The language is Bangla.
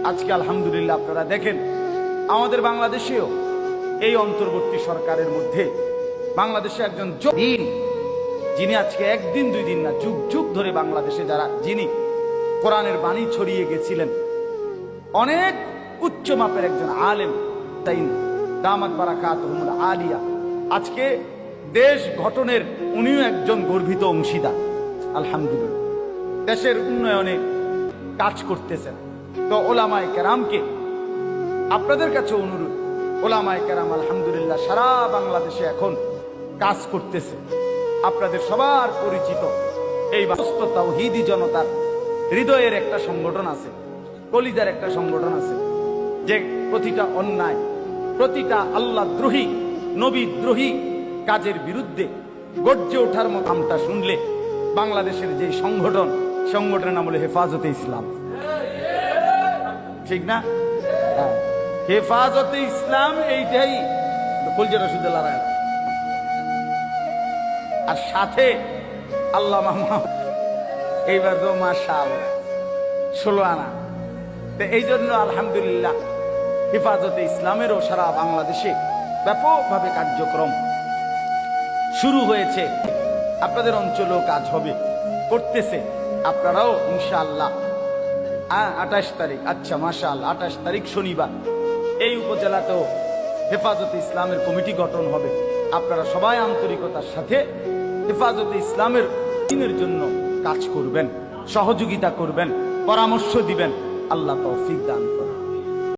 আজকে আলহামদুলিল্লাহ আপনারা দেখেন আমাদের বাংলাদেশেও এই অন্তর্বর্তী সরকারের মধ্যে বাংলাদেশে একজন যিনি আজকে একদিন দুই দিন না যুগ যুগ ধরে বাংলাদেশে যিনি কোরআনের বাণী ছড়িয়ে গেছিলেন, অনেক উচ্চ মাপের একজন আলেম, তাই দামাত বারাকাতুহুল আলিয়া, আজকে দেশ গঠনের উনিও একজন গর্বিত অংশীদার। আলহামদুলিল্লাহ দেশের উন্নয়নে কাজ করতেছেন। তো ওলামায়ে কেরামকে আপনাদের কাছে অনুরোধ, ওলামায়ে কেরাম আলহামদুলিল্লাহ সারা বাংলাদেশে এখন কাজ করতেছে। আপনাদের সবার পরিচিত এই সমস্ত তাওহীদি জনতার হৃদয়ের একটা সংগঠন আছে, কলিজার একটা সংগঠন আছে, যে প্রতিটা অন্যায়, প্রতিটা আল্লাহ দ্রোহী, নবী দ্রোহী কাজের বিরুদ্ধে গর্জে ওঠার মতো আমটা শুনলে বাংলাদেশের যে সংগঠনের নাম হলো হেফাজতে ইসলাম। ঠিক না? হেফাজতে ইসলাম এইটাই কলজা রসুল্লাহ রায়, আর সাথে আল্লামা এইবার তো মাশাআল্লাহ 16 আনা। তো এই জন্য আলহামদুলিল্লাহ হেফাজতে ইসলামেরও সারা বাংলাদেশে ব্যাপকভাবে কার্যক্রম শুরু হয়েছে। আপনাদের অঞ্চলেও কাজ হবে, করতেছে। আপনারাও ইনশাআল্লাহ 28 তারিখ, আচ্ছা মাশাআল্লাহ 28 তারিখ শনিবার এই উপজেলাতেও হেফাজতে ইসলামের কমিটি গঠন হবে। আপনারা সবাই আন্তরিকতার সাথে হেফাজতে ইসলামের দিনের জন্য কাজ করবেন, সহযোগিতা করবেন, পরামর্শ দিবেন। আল্লাহ তৌফিক দান করেন।